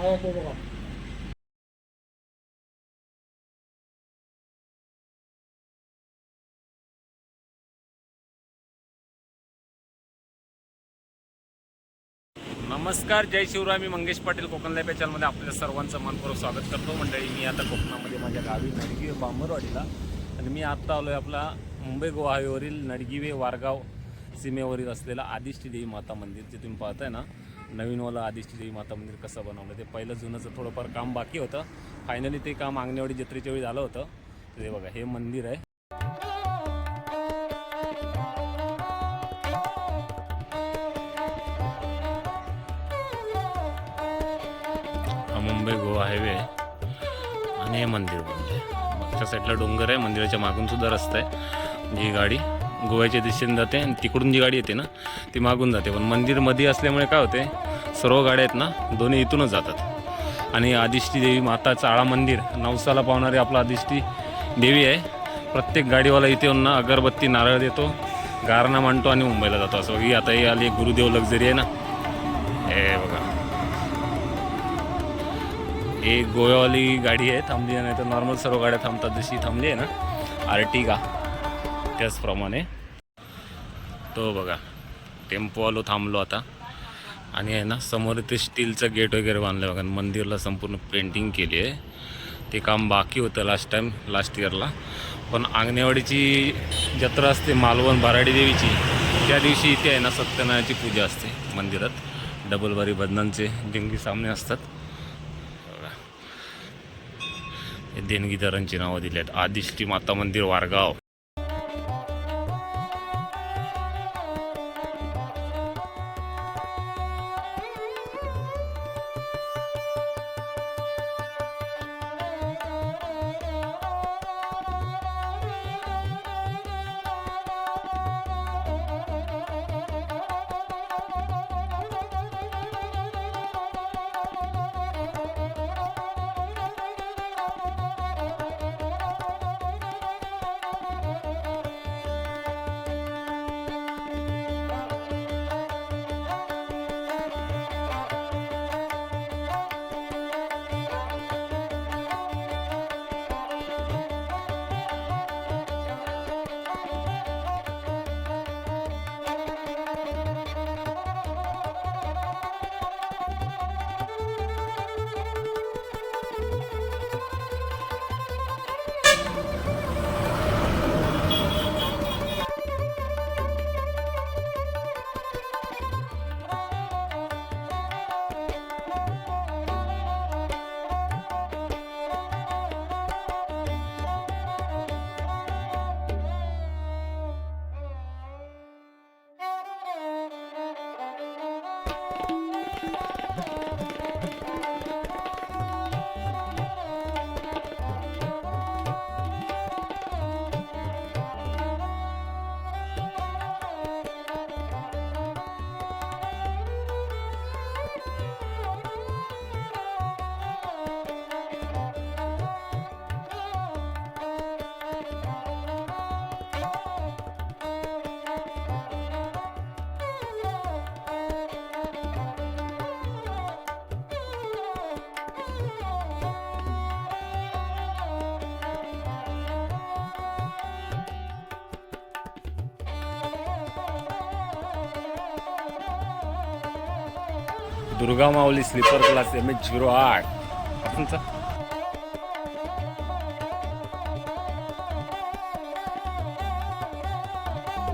नमस्कार, जय शिवराय. मी मंगेश पाटील कोकण लाईव्ह चॅनलमध्ये आपल्या सर्वांचं मनपूर्वक स्वागत करतो. मंडळी, मी आता कोकणामध्ये माझ्या गावी नडगिवे बांबरवाडीला, आणि मी आत्ता आलो आहे आपला मुंबई गोवा हायवेवरील नडगिवे वारगाव सीमेवरील असलेला आदिष्टी देवी माता मंदिर. जे तुम्ही पाहताय ना, नवीनवाला आदिष्टी देवी माता मंदिर कसं बनवलं. ते पहिलं जुनंचं थोडंफार काम बाकी होतं. फायनली ते काम आंगणेवाडी जत्रेच्या वेळी झालं होतं. ते बघा, हे मंदिर आहे. मुंबई गोवा हायवे आणि हे मंदिर बनले. मागच्या साईडला डोंगर आहे, मंदिराच्या मागून सुद्धा रस्ता आहे. जी गाडी गोव्याच्या दिशेने जाते आणि तिकडून जी गाडी येते ना ती मागून जाते. पण मंदिर मध्ये असल्यामुळे काय होते, सर्व गाड्या आहेत ना दोन्ही इथूनच जातात. आणि आदिष्टी देवी माता चाळा मंदिर नवसाला पावणारी आपला आदिष्टी देवी आहे. प्रत्येक गाडीवाला इथे येऊन ना अगरबत्ती नारळ देतो, गारणा मांडतो आणि मुंबईला जातो. असं बघी आता हे आली गुरुदेव लक्झरी आहे ना, हे बघा, एक गोव्यावाली गाडी आहे थांबली, नाही तर नॉर्मल सर्व गाड्या थांबतात. जशी थांबली आहे ना आर्टिगा, त्याचप्रमाणे तो बघा टेम्पोवालो थांबलो आता. आणि आहे ना समोर इथे स्टीलचं गेट वगैरे बांधलं बघा. मंदिरला संपूर्ण पेंटिंग केली आहे. ते काम बाकी होतं लास्ट इयरला. पण आंगणेवाडीची जत्रा असते मालवण बाराडी देवीची, त्या दिवशी इथे आहे ना सत्यनारायणाची पूजा असते मंदिरात. डबलबारी बदनांचे जंगी सामने असतात. देणगीदारांची नावं दिली आहेत. आदिष्टी माता मंदिर वारगाव. दुर्गा माऊली स्लीपर क्लास MH08 आपणचा